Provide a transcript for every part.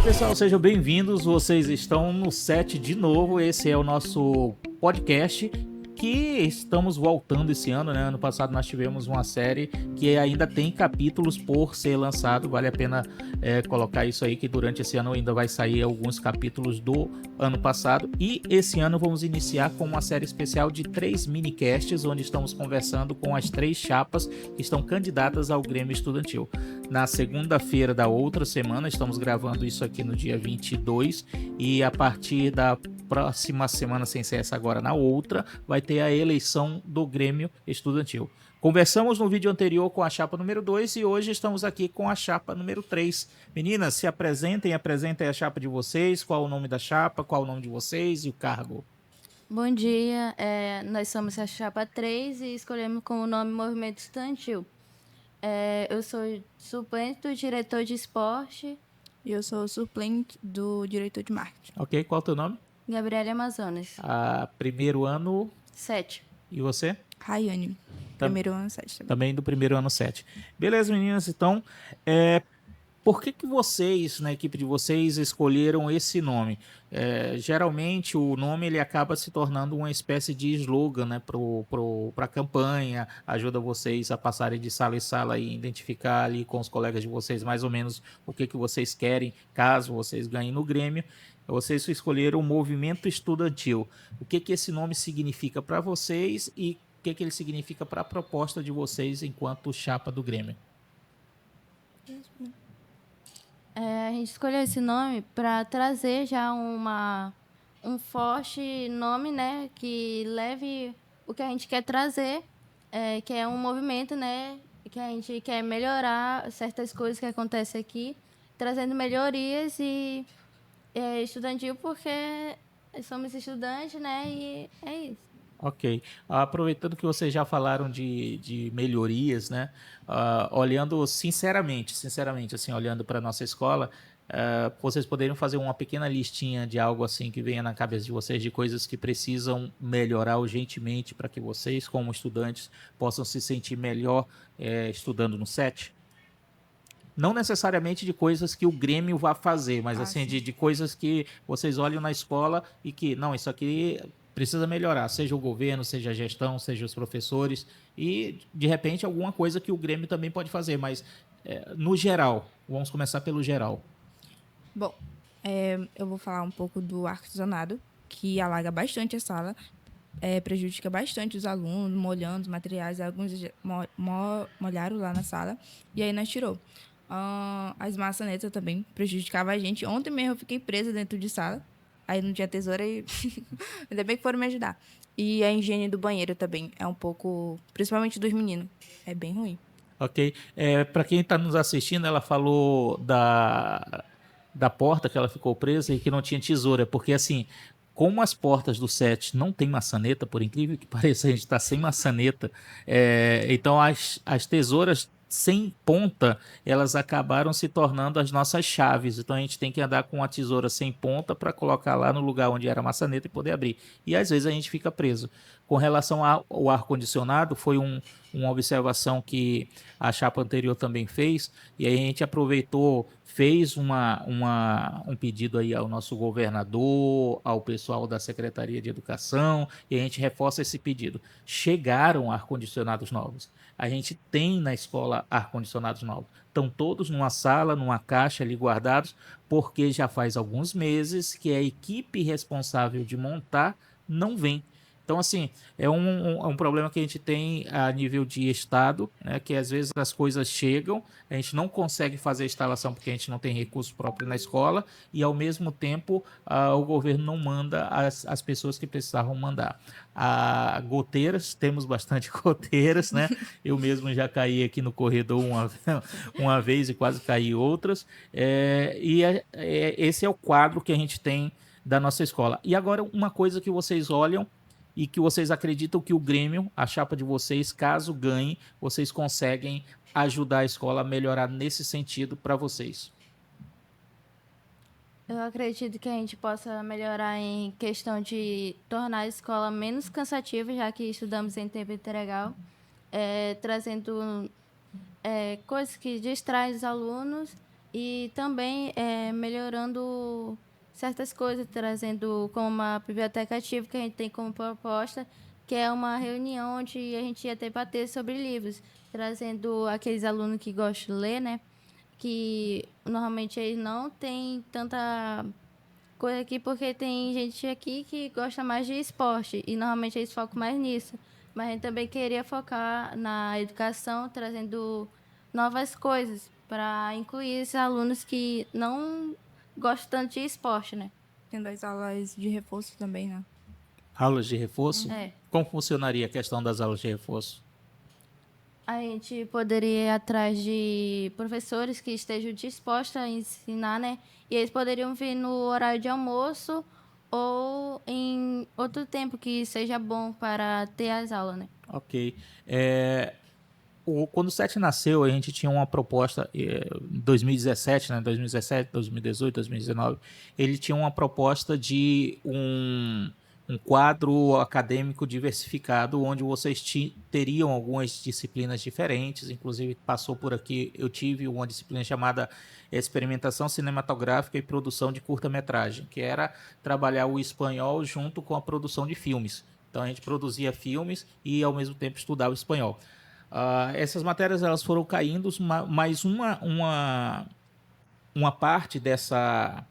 Pessoal, sejam bem-vindos. Vocês estão no set de novo. Esse é o nosso podcast que estamos voltando esse ano, né? Ano passado nós tivemos uma série que ainda tem capítulos por ser lançado. Vale a pena colocar isso aí, que durante esse ano ainda vai sair alguns capítulos do ano passado. E esse ano vamos iniciar com uma série especial de 3 minicasts, onde estamos conversando com as 3 chapas que estão candidatas ao Grêmio Estudantil. Na segunda-feira da outra semana, estamos gravando isso aqui no dia 22, e a partir da próxima semana, sem ser essa agora, na outra, vai ter a eleição do Grêmio Estudantil. Conversamos no vídeo anterior com a chapa número 2 e hoje estamos aqui com a chapa número 3. Meninas, se apresentem a chapa de vocês, qual o nome da chapa, qual o nome de vocês e o cargo. Bom dia, nós somos a chapa 3 e escolhemos como nome Movimento Estudantil. Eu sou suplente do diretor de esporte. E eu sou suplente do diretor de marketing. Ok, qual é o teu nome? Gabriela Amazonas. Primeiro ano... 7. E você? Rayane, primeiro ano 7 também. Também do primeiro ano 7. Beleza, meninas, então... Por que vocês, na equipe de vocês, escolheram esse nome? Geralmente o nome ele acaba se tornando uma espécie de slogan, né, para a campanha, ajuda vocês a passarem de sala em sala e identificar ali com os colegas de vocês mais ou menos o que vocês querem, caso vocês ganhem no Grêmio. Vocês escolheram o Movimento Estudantil. O que esse nome significa para vocês e o que ele significa para a proposta de vocês enquanto chapa do Grêmio? A gente escolheu esse nome para trazer já um forte nome, né, que leve o que a gente quer trazer, que é um movimento, né, que a gente quer melhorar certas coisas que acontecem aqui, trazendo melhorias e estudantil porque somos estudantes, né, e é isso. Ok. Aproveitando que vocês já falaram de melhorias, né? Olhando sinceramente, assim, olhando para a nossa escola, vocês poderiam fazer uma pequena listinha de algo assim que venha na cabeça de vocês, de coisas que precisam melhorar urgentemente para que vocês, como estudantes, possam se sentir melhor estudando no SET? Não necessariamente de coisas que o Grêmio vá fazer, mas assim, de coisas que vocês olham na escola e que, não, isso aqui precisa melhorar, seja o governo, seja a gestão, seja os professores, e de repente alguma coisa que o Grêmio também pode fazer, mas no geral, vamos começar pelo geral. Bom, eu vou falar um pouco do ar-condicionado, que alaga bastante a sala, prejudica bastante os alunos, molhando os materiais, alguns molharam lá na sala, e aí nós tirou. As maçanetas também prejudicavam a gente. Ontem mesmo eu fiquei presa dentro de sala, aí não tinha tesoura e ainda bem que foram me ajudar. E a higiene do banheiro também é um pouco, principalmente dos meninos, é bem ruim. Ok. Para quem está nos assistindo, ela falou da porta que ela ficou presa e que não tinha tesoura, porque assim, como as portas do set não tem maçaneta, por incrível que pareça, a gente está sem maçaneta, então as tesouras sem ponta, elas acabaram se tornando as nossas chaves. Então a gente tem que andar com a tesoura sem ponta para colocar lá no lugar onde era a maçaneta e poder abrir. E às vezes a gente fica preso. Com relação ao ar-condicionado, foi uma observação que a chapa anterior também fez, e aí a gente aproveitou, fez um pedido aí ao nosso governador, ao pessoal da Secretaria de Educação, e a gente reforça esse pedido. Chegaram ar-condicionados novos. A gente tem na escola ar-condicionados novos. Estão todos numa sala, numa caixa ali guardados, porque já faz alguns meses que a equipe responsável de montar não vem. Então, assim, é um problema que a gente tem a nível de estado, né, que às vezes as coisas chegam, a gente não consegue fazer a instalação porque a gente não tem recurso próprio na escola e, ao mesmo tempo, o governo não manda as pessoas que precisavam mandar. Goteiras, temos bastante goteiras, né? Eu mesmo já caí aqui no corredor uma vez e quase caí outras. Esse é o quadro que a gente tem da nossa escola. E agora, uma coisa que vocês olham e que vocês acreditam que o Grêmio, a chapa de vocês, caso ganhe, vocês conseguem ajudar a escola a melhorar nesse sentido para vocês? Eu acredito que a gente possa melhorar em questão de tornar a escola menos cansativa, já que estudamos em tempo integral, trazendo coisas que distraem os alunos e também melhorando certas coisas, trazendo como uma biblioteca ativa que a gente tem como proposta, que é uma reunião onde a gente ia debater sobre livros, trazendo aqueles alunos que gostam de ler, né? Que normalmente eles não têm tanta coisa aqui, porque tem gente aqui que gosta mais de esporte e normalmente eles focam mais nisso. Mas a gente também queria focar na educação, trazendo novas coisas para incluir esses alunos que não gostam tanto de esporte, né? Tendo as aulas de reforço também, né? Aulas de reforço? É. Como funcionaria a questão das aulas de reforço? A gente poderia ir atrás de professores que estejam dispostos a ensinar, né? E eles poderiam vir no horário de almoço ou em outro tempo que seja bom para ter as aulas, né? Ok. Quando o SET nasceu, a gente tinha uma proposta, em 2017, né, 2017, 2018, 2019, ele tinha uma proposta de um quadro acadêmico diversificado, onde vocês teriam algumas disciplinas diferentes, inclusive passou por aqui, eu tive uma disciplina chamada Experimentação Cinematográfica e Produção de Curta-Metragem, que era trabalhar o espanhol junto com a produção de filmes. Então a gente produzia filmes e ao mesmo tempo estudava o espanhol. Essas matérias elas foram caindo, mas uma parte dessa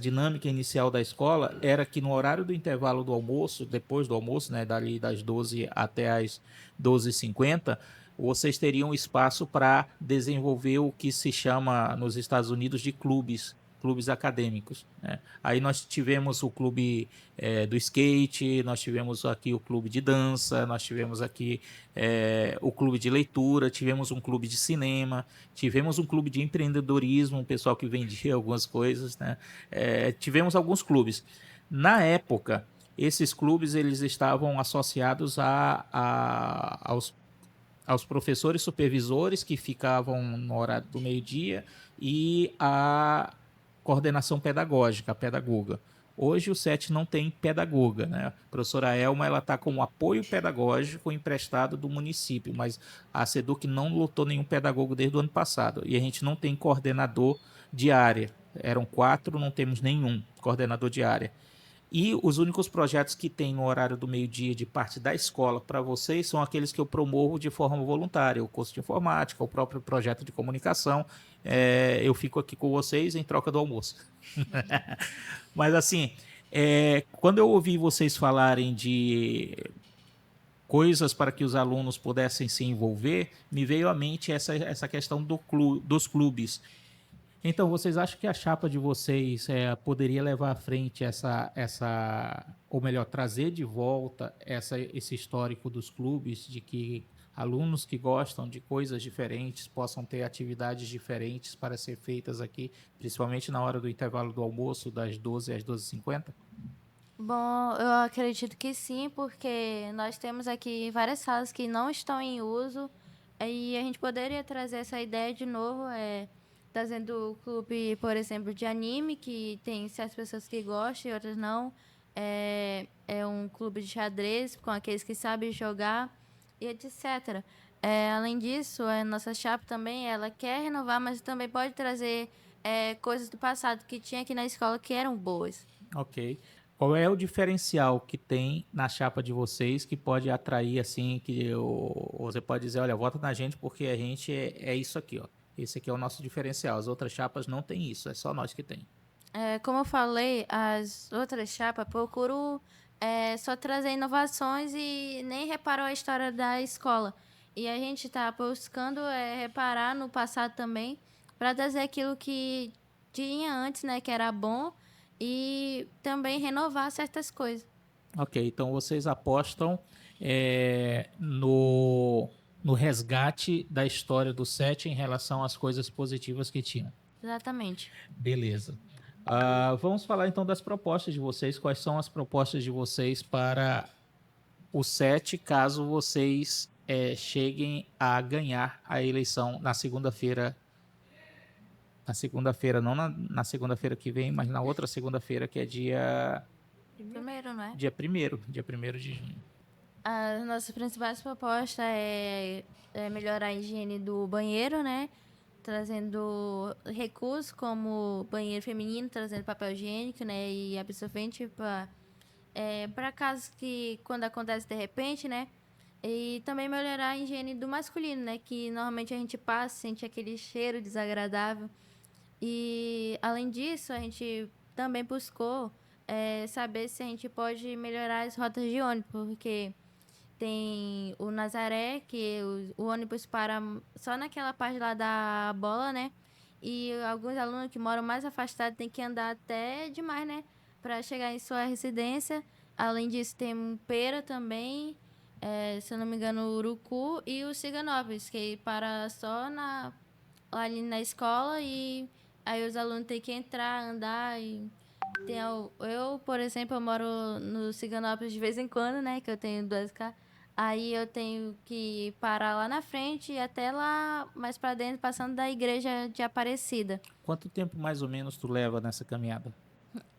dinâmica inicial da escola era que no horário do intervalo do almoço, depois do almoço, né, dali das 12 até as 12h50, vocês teriam espaço para desenvolver o que se chama nos Estados Unidos de clubes acadêmicos, né? Aí nós tivemos o clube do skate, nós tivemos aqui o clube de dança, nós tivemos aqui o clube de leitura, tivemos um clube de cinema, tivemos um clube de empreendedorismo, um pessoal que vendia algumas coisas, né? Tivemos alguns clubes. Na época, esses clubes eles estavam associados aos professores supervisores que ficavam no horário do meio-dia e a coordenação pedagógica, a pedagoga. Hoje o SET não tem pedagoga, né? A professora Elma ela está com apoio pedagógico emprestado do município, mas a SEDUC não lotou nenhum pedagogo desde o ano passado. E a gente não tem coordenador de área. Eram 4, não temos nenhum coordenador de área. E os únicos projetos que tem no horário do meio-dia de parte da escola para vocês são aqueles que eu promovo de forma voluntária, o curso de informática, o próprio projeto de comunicação. Eu fico aqui com vocês em troca do almoço. Mas assim, quando eu ouvi vocês falarem de coisas para que os alunos pudessem se envolver, me veio à mente essa questão dos clubes. Então, vocês acham que a chapa de vocês poderia levar à frente ou melhor, trazer de volta esse histórico dos clubes, de que alunos que gostam de coisas diferentes possam ter atividades diferentes para ser feitas aqui, principalmente na hora do intervalo do almoço, das 12 às 12h50? Bom, eu acredito que sim, porque nós temos aqui várias salas que não estão em uso e a gente poderia trazer essa ideia de novo, trazendo o clube, por exemplo, de anime, que tem certas pessoas que gostam e outras não. É um clube de xadrez com aqueles que sabem jogar e etc. Além disso, a nossa chapa também, ela quer renovar, mas também pode trazer coisas do passado que tinha aqui na escola que eram boas. Ok. Qual é o diferencial que tem na chapa de vocês que pode atrair, assim, você pode dizer, olha, vota na gente porque a gente é isso aqui, ó. Esse aqui é o nosso diferencial. As outras chapas não tem isso, é só nós que tem. Como eu falei, as outras chapas procuram só trazer inovações e nem reparam a história da escola. E a gente está buscando reparar no passado também, para trazer aquilo que tinha antes, né, que era bom, e também renovar certas coisas. Ok, então vocês apostam no resgate da história do set em relação às coisas positivas que tinham. Exatamente. Beleza. Vamos falar então das propostas de vocês. Quais são as propostas de vocês para o SET, caso vocês cheguem a ganhar a eleição na segunda-feira? Na segunda-feira, não na segunda-feira que vem, mas na outra segunda-feira, que é Primeiro, não é? dia 1º, dia 1º de junho. As nossas principais propostas é melhorar a higiene do banheiro, né? trazendo recursos como banheiro feminino, trazendo papel higiênico, né, e absorvente para casos que quando acontece de repente, né, e também melhorar a higiene do masculino, né, que normalmente a gente passa, sente aquele cheiro desagradável. E além disso, a gente também buscou saber se a gente pode melhorar as rotas de ônibus, porque tem o Nazaré, que o ônibus para só naquela parte lá da bola, né? E alguns alunos que moram mais afastados têm que andar até demais, né? Para chegar em sua residência. Além disso, tem um Pera também, se eu não me engano, o Urucu e o Ciganópolis, que para só lá ali na escola e aí os alunos têm que entrar, andar e eu, por exemplo, eu moro no Ciganópolis de vez em quando, né? Que eu tenho 2 carros. Aí eu tenho que parar lá na frente e até lá mais pra dentro, passando da igreja de Aparecida. Quanto tempo mais ou menos tu leva nessa caminhada?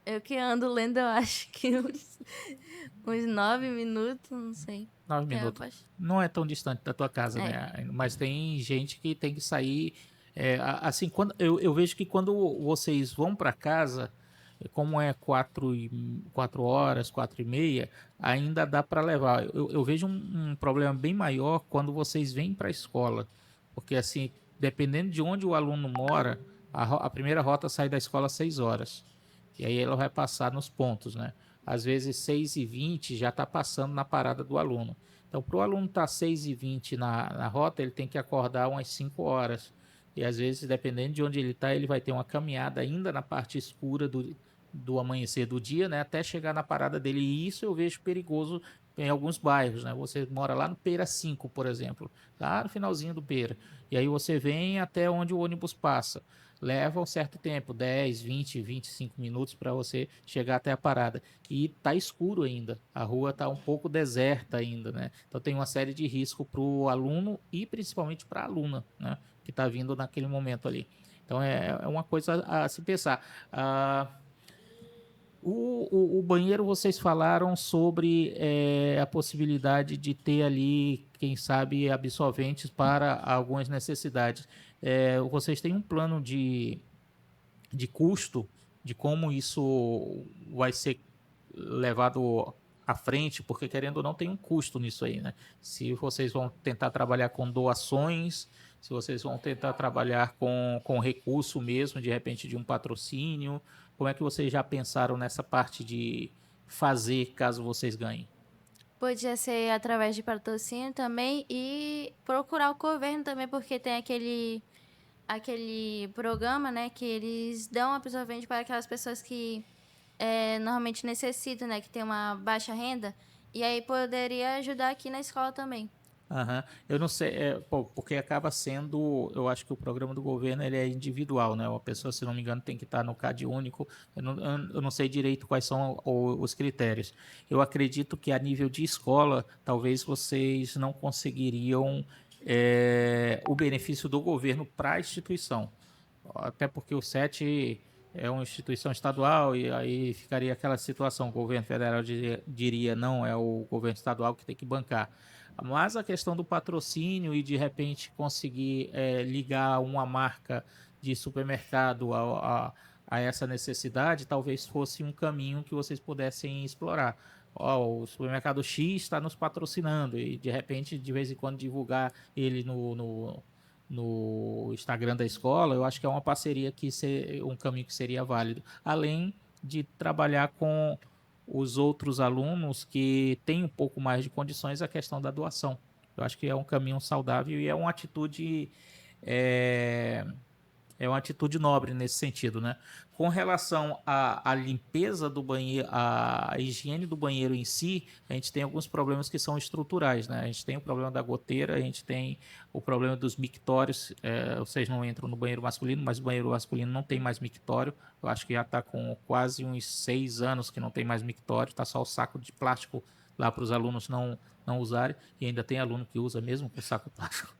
Eu que ando lendo, eu acho que uns 9 minutos, não sei. 9 minutos. Não é tão distante da tua casa, né? Mas tem gente que tem que sair. Assim, quando eu vejo que quando vocês vão para casa, como é 4 horas, 4h30, ainda dá para levar. Eu vejo um problema bem maior quando vocês vêm para a escola, porque assim, dependendo de onde o aluno mora, a primeira rota sai da escola às 6 horas. E aí ela vai passar nos pontos, né? Às vezes 6h20 já está passando na parada do aluno. Então, para o aluno estar 6h20 na rota, ele tem que acordar umas 5 horas. E às vezes, dependendo de onde ele está, ele vai ter uma caminhada ainda na parte escura do amanhecer do dia, né? Até chegar na parada dele. E isso eu vejo perigoso em alguns bairros, né? Você mora lá no Pera 5, por exemplo, lá no finalzinho do Pera. E aí você vem até onde o ônibus passa. Leva um certo tempo, 10, 20, 25 minutos para você chegar até a parada. E tá escuro ainda, a rua tá um pouco deserta ainda, né? Então tem uma série de risco para o aluno e principalmente para a aluna, né? Que está vindo naquele momento ali. Então é uma coisa a se pensar. O banheiro, vocês falaram sobre a possibilidade de ter ali, quem sabe, absorventes para algumas necessidades. Vocês têm um plano de custo, de como isso vai ser levado à frente, porque querendo ou não tem um custo nisso aí, né? Se vocês vão tentar trabalhar com doações, se vocês vão tentar trabalhar com recurso mesmo, de repente de um patrocínio, como é que vocês já pensaram nessa parte de fazer caso vocês ganhem? Podia ser através de patrocínio também e procurar o governo também, porque tem aquele programa, né, que eles dão absorvente para aquelas pessoas que normalmente necessitam, né, que tem uma baixa renda, e aí poderia ajudar aqui na escola também. Aham. Eu não sei, porque acaba sendo, eu acho que o programa do governo ele é individual, né? Uma pessoa, se não me engano, tem que estar no CAD único. Eu não sei direito quais são os critérios. Eu acredito que a nível de escola, talvez vocês não conseguiriam o benefício do governo para a instituição. Até porque o SET é uma instituição estadual e aí ficaria aquela situação, o governo federal diria não, é o governo estadual que tem que bancar. Mas a questão do patrocínio e de repente conseguir ligar uma marca de supermercado a essa necessidade, talvez fosse um caminho que vocês pudessem explorar. Ó, o supermercado X está nos patrocinando e de repente, de vez em quando, divulgar ele no Instagram da escola, eu acho que é uma parceria um caminho que seria válido. Além de trabalhar com os outros alunos que têm um pouco mais de condições, a questão da doação. Eu acho que é um caminho saudável e é, é uma atitude nobre nesse sentido, né? Com relação à limpeza do banheiro, à higiene do banheiro em si, a gente tem alguns problemas que são estruturais, né? A gente tem o problema da goteira, a gente tem o problema dos mictórios. Vocês não entram no banheiro masculino, mas o banheiro masculino não tem mais mictório. Eu acho que já está com quase uns 6 anos que não tem mais mictório, está só o saco de plástico lá para os alunos não usarem, e ainda tem aluno que usa mesmo com saco plástico.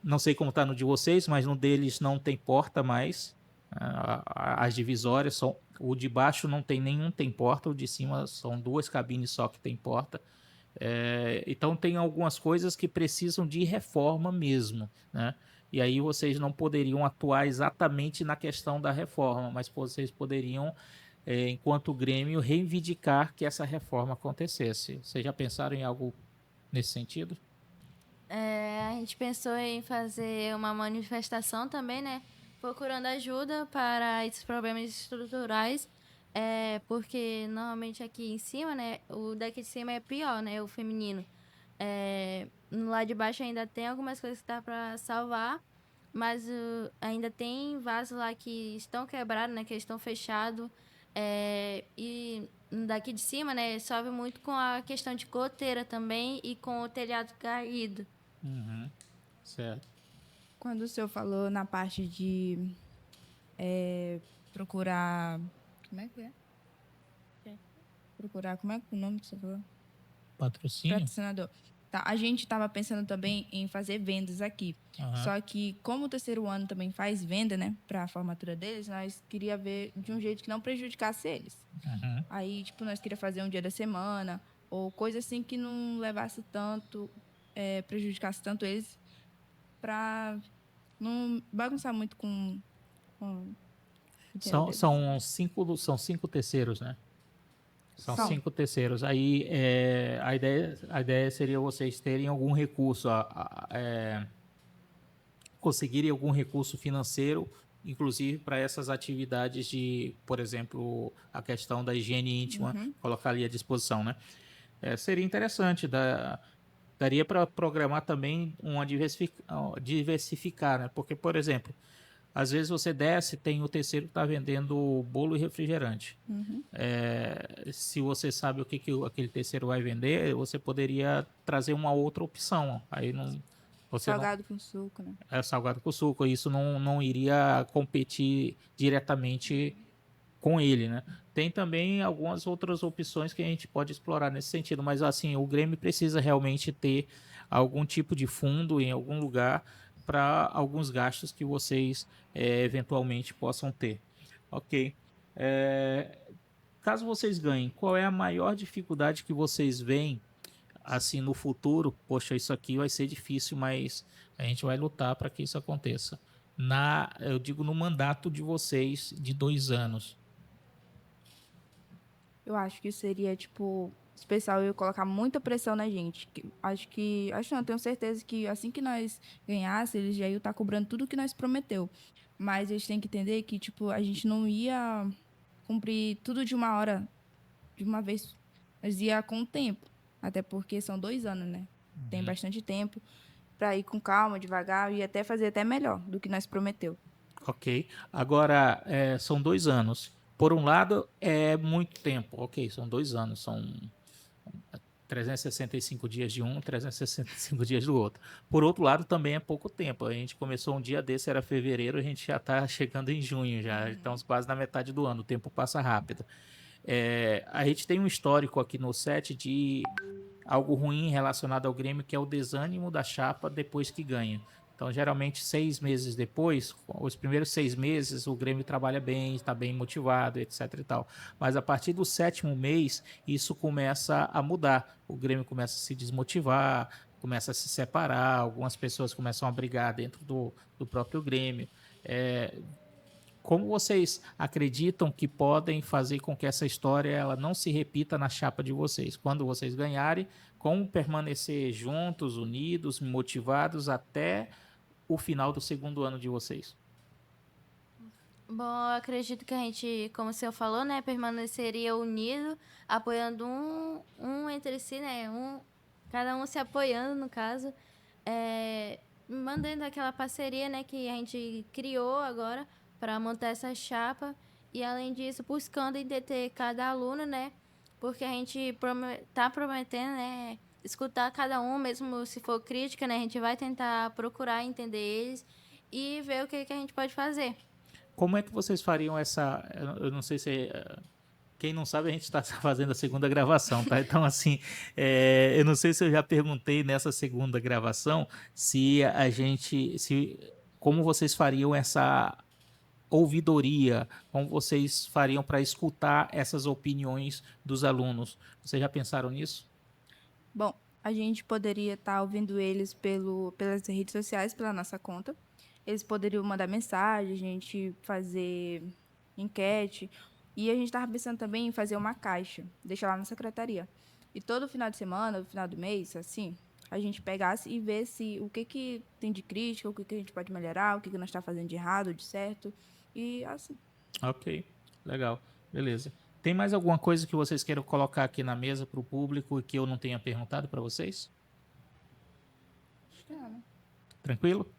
Não sei como está no de vocês, mas no deles não tem porta mais. As divisórias são. O de baixo não tem nenhum, tem porta. O de cima são 2 cabines só que tem porta. Então tem algumas coisas que precisam de reforma mesmo, né? e aí vocês não poderiam atuar exatamente na questão da reforma, mas vocês poderiam, enquanto Grêmio, reivindicar que essa reforma acontecesse. Vocês já pensaram em algo nesse sentido? A gente pensou em fazer uma manifestação também, né? Procurando ajuda para esses problemas estruturais, porque normalmente aqui em cima, né? O daqui de cima é pior, né? O feminino. No lado de baixo ainda tem algumas coisas que dá para salvar, mas ainda tem vasos lá que estão quebrados, né? Que estão fechados. E daqui de cima, né? Sofre muito com a questão de goteira também e com o telhado caído. Uhum. Certo. Quando o senhor falou na parte de procurar. Como é que é? Procurar. Como é que é o nome que você falou? Patrocínio? Patrocinador. Tá, a gente estava pensando também em fazer vendas aqui. Aham. Só que, como o terceiro ano também faz venda, né, para a formatura deles, nós queria ver de um jeito que não prejudicasse eles. Uhum. Aí, tipo, nós queria fazer um dia da semana, ou coisa assim que não levasse tanto, prejudicasse tanto eles, para não bagunçar muito com o dinheiro deles. São cinco terceiros, né? São São. 5 terceiros. Aí a ideia seria vocês terem algum recurso, conseguirem algum recurso financeiro, inclusive para essas atividades de, por exemplo, a questão da higiene íntima, colocar ali à disposição, né? Seria interessante, daria para programar também uma diversificar, né? Porque, por exemplo, às vezes você desce, tem o terceiro que está vendendo bolo e refrigerante. Se você sabe o que aquele terceiro vai vender, você poderia trazer uma outra opção. Aí não, você não, Salgado com suco, né? salgado com suco. Isso não iria competir diretamente com ele, né? Tem também algumas outras opções que a gente pode explorar nesse sentido, mas assim, o Grêmio precisa realmente ter algum tipo de fundo em algum lugar para alguns gastos que vocês eventualmente possam ter. Ok. É, caso vocês ganhem, qual é a maior dificuldade que vocês veem assim no futuro? Poxa, isso aqui vai ser difícil, mas a gente vai lutar para que isso aconteça. Eu digo no mandato de vocês de 2 anos. Eu acho que seria, tipo, especial eu colocar muita pressão na gente. Acho não, tenho certeza que assim que nós ganhasse, eles já iam estar cobrando tudo que nós prometeu. Mas eles têm que entender que, tipo, a gente não ia cumprir tudo de uma hora, de uma vez. Nós ia com o tempo. Até porque são 2 anos, né? Tem bastante tempo para ir com calma, devagar e até fazer até melhor do que nós prometeu. Ok. Agora, são 2 anos. Por um lado, é muito tempo. Ok, são 2 anos. São 365 dias de um, 365 dias do outro. Por outro lado, também é pouco tempo. A gente começou um dia desse, era fevereiro, a gente já está chegando em junho, já estamos quase na metade do ano. O tempo passa rápido. A gente tem um histórico aqui no set de algo ruim relacionado ao Grêmio, que é o desânimo da chapa depois que ganha. Então, geralmente, 6 meses depois, os primeiros 6 meses, o Grêmio trabalha bem, está bem motivado, etc e tal. Mas a partir do 7º mês, isso começa a mudar. O Grêmio começa a se desmotivar, começa a se separar, algumas pessoas começam a brigar dentro do próprio Grêmio. Como vocês acreditam que podem fazer com que essa história ela não se repita na chapa de vocês? Quando vocês ganharem, como permanecer juntos, unidos, motivados até o final do 2º ano de vocês? Bom, eu acredito que a gente, como o senhor falou, né, permaneceria unido, apoiando um entre si, né, cada um se apoiando, no caso, mantendo aquela parceria, né, que a gente criou agora para montar essa chapa e, além disso, buscando entender cada aluno, né, porque a gente tá prometendo, né, escutar cada um, mesmo se for crítica, né, a gente vai tentar procurar entender eles e ver o que a gente pode fazer. Como é que vocês fariam essa? Eu não sei se quem não sabe, a gente está fazendo a segunda gravação, tá? Então, assim, eu não sei se eu já perguntei nessa segunda gravação como vocês fariam essa ouvidoria, como vocês fariam para escutar essas opiniões dos alunos. Vocês já pensaram nisso? Bom, a gente poderia estar ouvindo eles pelas redes sociais, pela nossa conta. eles poderiam mandar mensagem, a gente fazer enquete. E a gente estava pensando também em fazer uma caixa, deixar lá na secretaria. E todo final de semana, no final do mês, assim, a gente pegasse e vesse o que tem de crítica, o que a gente pode melhorar, o que nós estamos fazendo de errado, de certo. E assim. Ok, legal, beleza. Tem mais alguma coisa que vocês queiram colocar aqui na mesa para o público e que eu não tenha perguntado para vocês? Tranquilo?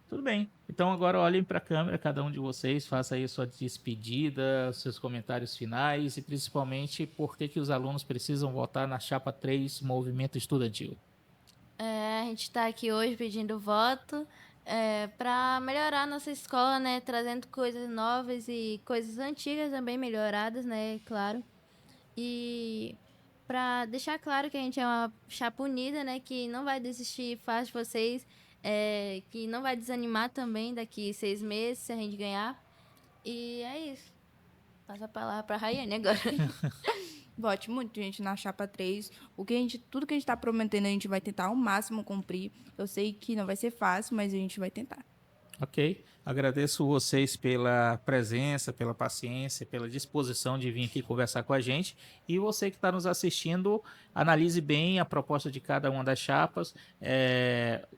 Tudo bem. Então agora olhem para a câmera, cada um de vocês, faça aí a sua despedida, seus comentários finais e principalmente por que os alunos precisam votar na chapa 3 Movimento Estudantil. A gente está aqui hoje pedindo voto para melhorar a nossa escola, né? Trazendo coisas novas e coisas antigas também melhoradas, né? Claro. E para deixar claro que a gente é uma chapa unida, né? Que não vai desistir fácil de vocês, que não vai desanimar também daqui 6 meses se a gente ganhar. E é isso. Passa a palavra para a Rayane agora. Vote muito, gente, na chapa 3. Tudo que a gente está prometendo, a gente vai tentar ao máximo cumprir. Eu sei que não vai ser fácil, mas a gente vai tentar. Ok. Agradeço vocês pela presença, pela paciência, pela disposição de vir aqui conversar com a gente. E você que está nos assistindo, analise bem a proposta de cada uma das chapas.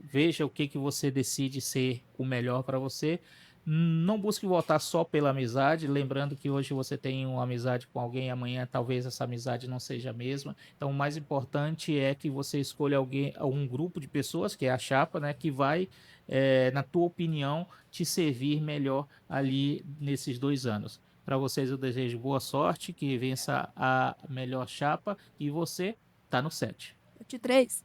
Veja o que você decide ser o melhor para você. Não busque votar só pela amizade, lembrando que hoje você tem uma amizade com alguém, amanhã talvez essa amizade não seja a mesma. Então o mais importante é que você escolha um grupo de pessoas, que é a chapa, né, que vai, na tua opinião, te servir melhor ali nesses 2 anos. Para vocês eu desejo boa sorte, que vença a melhor chapa e você tá no 7. Vote 3.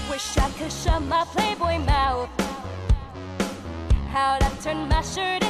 Wish I could shut my Playboy mouth. How'd I turn my shirt